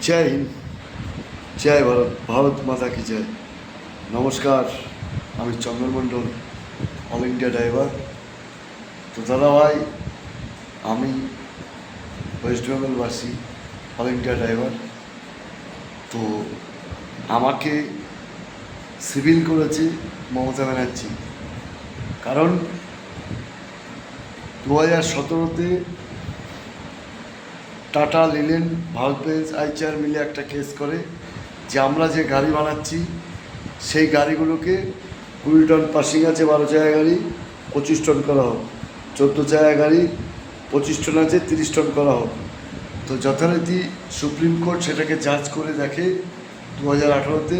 জয় হিন্দ, জয় ভারত, ভারত মাতা কি জয়। নমস্কার, আমি Chandan Mondal, all India driver. তো দাদা ভাই, আমি ওয়েস্ট বেঙ্গলবাসী, অল ইন্ডিয়া ড্রাইভার। তো আমাকে সিভিল করেছে মমতা ব্যানার্জি, কারণ 2017-তে টাটা, লিলেন, ভারত বেঞ্জ, আইচার মিলে একটা কেস করে যে আমরা যে গাড়ি বানাচ্ছি সেই গাড়িগুলোকে 20 টন পাসিং আছে, 12 চাকা গাড়ি 25 টন করা হোক, 14 চাকা গাড়ি 25 টন আছে 30 টন করা হোক। তো যথারীতি সুপ্রিম কোর্ট সেটাকে জাজ করে দেখে 2018-তে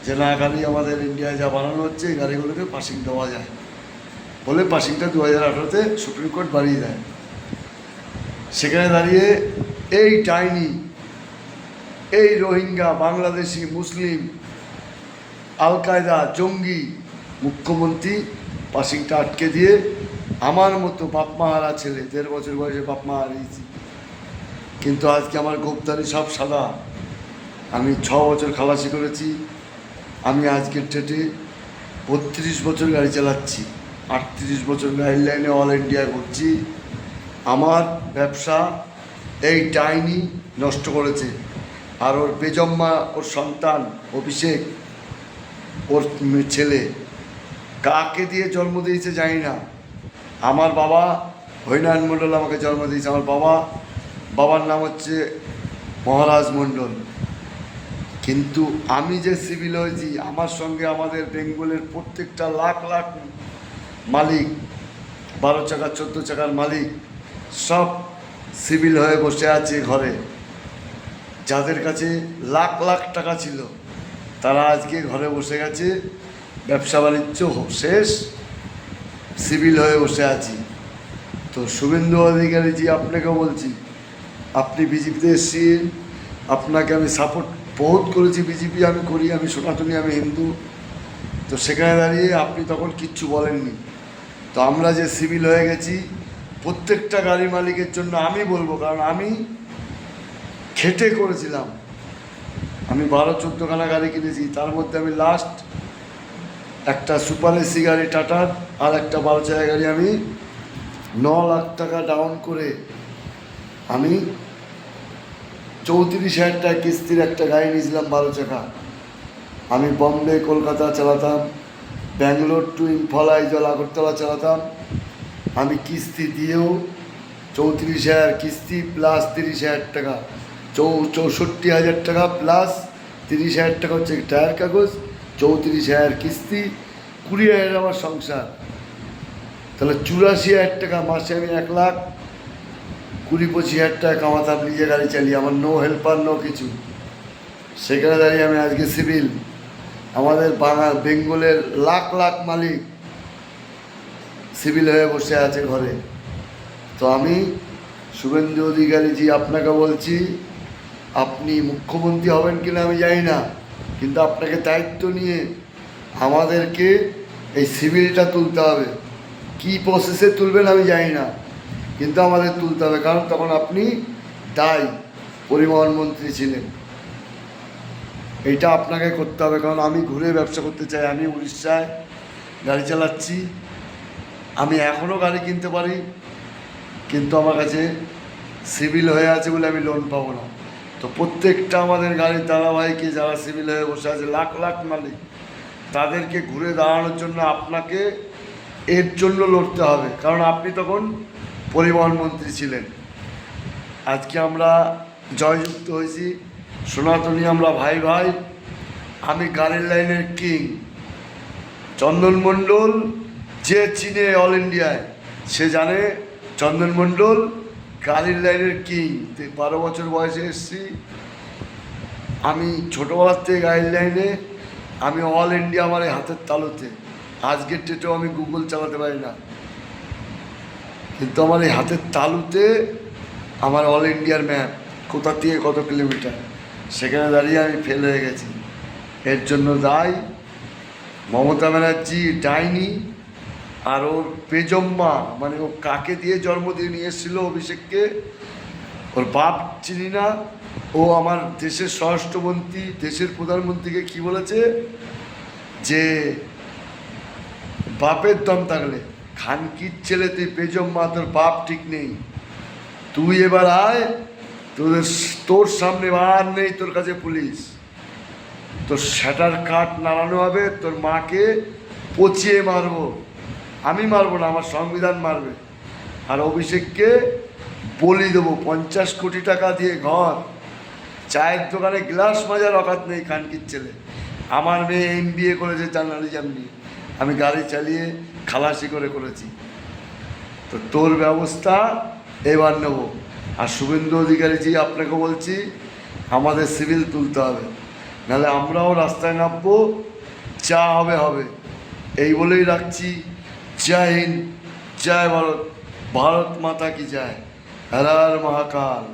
যে না, গাড়ি আমাদের ইন্ডিয়ায় যা বানানো হচ্ছে এই গাড়িগুলোকে পাসিং দেওয়া যায় বলে পাসিংটা 2018-তে সুপ্রিম কোর্ট বাড়িয়ে দেয়। সেখানে দাঁড়িয়ে এই টাইনি, এই রোহিঙ্গা, বাংলাদেশি, মুসলিম, আল কায়দা, জঙ্গি মুখ্যমন্ত্রী পাসিংটা আটকে দিয়ে আমার মতো বাপমা হারা ছেলে, 1.5 বছর বয়সে বাপমা হারিয়েছি, কিন্তু আজকে আমার গোপদারি সব সাদা। আমি 6 বছর খালাসি করেছি। আমি আজকের ডেটে 32 বছর গাড়ি চালাচ্ছি, 38 বছর গাড়ির লাইনে অল ইন্ডিয়া ঘুরছি। আমার ব্যবসা এই টাইনি নষ্ট করেছে। আর ওর বেজম্মা, ওর সন্তান অভিষেক, ওর ছেলে কাকে দিয়ে জন্ম দিয়েছে জানি না। আমার বাবা হরিনারায়ণ মণ্ডল আমাকে জন্ম দিয়েছে। আমার বাবার নাম হচ্ছে মহারাজ মণ্ডল। কিন্তু আমি যে সিভিল হয়েছি, আমার সঙ্গে আমাদের বেঙ্গলের প্রত্যেকটা লাখ লাখ মালিক, 12 চাকা 14 চাকার মালিক সব সিভিল হয়ে বসে আছে ঘরে। যাদের কাছে লাখ লাখ টাকা ছিল তারা আজকে ঘরে বসে গেছে, ব্যবসা বাণিজ্য শেষ, সিভিল হয়ে বসে আছি। তো শুভেন্দু অধিকারীজি, আপনাকেও বলছি, আপনি বিজেপিতে এসেছেন, আপনাকে আমি সাপোর্ট বহুত করেছি। বিজেপি আমি করি, আমি সনাতনী, আমি হিন্দু। তো সেখানে দাঁড়িয়ে আপনি তখন কিচ্ছু বলেননি। তো আমরা যে সিভিল হয়ে গেছি, প্রত্যেকটা গাড়ি মালিকের জন্য আমি বলবো, কারণ আমি খেটে করেছিলাম। আমি 12-14 খানা গাড়ি কিনেছি, তার মধ্যে আমি লাস্ট একটা সুপার এসি গাড়ি টাটার আর একটা 12 চাকা গাড়ি আমি 9 লাখ টাকা ডাউন করে আমি 34,000 টাকা কিস্তির একটা গাড়ি নিয়েছিলাম 12 চাকা। আমি বম্বে, কলকাতা চালাতাম, ব্যাঙ্গালোর টু ইম্ফল, আইজল, আগরতলা চালাতাম। আমি কিস্তি দিয়েও 34,000 কিস্তি প্লাস 30,000 টাকা, 64,000 টাকা প্লাস 30,000 টাকা হচ্ছে টায়ার কাগজ, 34,000 কিস্তি, 20,000 আমার সংসার। তাহলে 84,000 টাকা মাসে আমি 1,20,000-25,000 টাকা কামাতাম নিজে গাড়ি চালিয়ে, আমার নো হেল্পার, নো কিছু। সেখানে দাঁড়িয়ে আমি আজকে সিভিল। আমাদের বেঙ্গলের লাখ লাখ মালিক সিভিল হয়ে বসে আছে ঘরে। তো আমি শুভেন্দু অধিকারীজি আপনাকে বলছি, আপনি মুখ্যমন্ত্রী হবেন কিনা আমি জানি না, কিন্তু আপনাকে দায়িত্ব নিয়ে আমাদেরকে এই সিভিলটা তুলতে হবে। কী প্রসেসে তুলবেন আমি জানি না, কিন্তু আমাদের তুলতে হবে, কারণ তখন আপনি দায়ী, পরিবহন মন্ত্রী ছিলেন। এইটা আপনাকে করতে হবে, কারণ আমি ঘুরে ব্যবসা করতে চাই। আমি উড়িষ্যায় গাড়ি চালাচ্ছি, আমি এখনও গাড়ি কিনতে পারি, কিন্তু আমার কাছে সিভিল হয়ে আছে বলে আমি লোন পাবো না। তো প্রত্যেকটা আমাদের গাড়ির ধারাবাহিকে যারা সিভিল হয়ে বসে আছে, লাখ লাখ মালিক, তাদেরকে ঘুরে দাঁড়ানোর জন্য আপনাকে এর জন্য লড়তে হবে, কারণ আপনি তখন পরিবহন মন্ত্রী ছিলেন। আজকে আমরা জয়যুক্ত হয়েছি, সনাতনী আমরা ভাই ভাই। আমি গাড়ির লাইনের কিং। চন্দন মণ্ডল যে চিনে অল ইন্ডিয়ায়, সে জানে চন্দন মণ্ডল গাড়ির লাইনের কিং। 12 বছর বয়সে এসেছি আমি, ছোটোবেলার থেকে গাড়ির লাইনে। আমি অল ইন্ডিয়া আমার এই হাতের তালুতে। আজকের ডেটেও আমি গুগল চালাতে পারি না, কিন্তু আমার এই হাতের তালুতে আমার অল ইন্ডিয়ার ম্যাপ, কোথা থেকে কত কিলোমিটার, সেখানে দাঁড়িয়ে আমি ফেল হয়ে গেছি। এর জন্য দায়ী মমতা ব্যানার্জি, ডাইনি, আর ওর পেজম্মা, মানে ও কাকে দিয়ে জন্ম দিয়ে নিয়ে এসেছিলো অভিষেককে, ওর বাপ চিনি না। ও আমার দেশের স্বরাষ্ট্রমন্ত্রী, দেশের প্রধানমন্ত্রীকে কি বলেছে যে বাপের দম থাকলে খানকির ছেলে তুই বেজম মা, তোর বাপ ঠিক নেই, তুই এবার আয়, তোর সামনে আর নেই তোর কাছে পুলিশ, তোর শ্যাটার কাঠ নাড়ানো হবে, তোর মাকে পচিয়ে মারবো, আমি মারবো না, আমার সংবিধান মারবে। আর অভিষেককে বলি দেবো 50 কোটি টাকা দিয়ে ঘর, চায়ের দোকানে গ্লাস মাজার অকাত নেই খানকির ছেলে। আমার মেয়ে MBA করেছে জার্নালিজম নিয়ে, আমি গাড়ি চালিয়ে খালাসি করেছি। তো তোর ব্যবস্থা এবার নেব। আর শুভেন্দু অধিকারীজি আপনাকে বলছি, আমাদের সিভিল তুলতে হবে, নাহলে আমরাও রাস্তায় নামবো, যা হবে হবে। এই বলেই রাখছি। জয় হিন্দ, জয় ভারত, ভারত মাতা কি জয়, হর হর মহাকাল।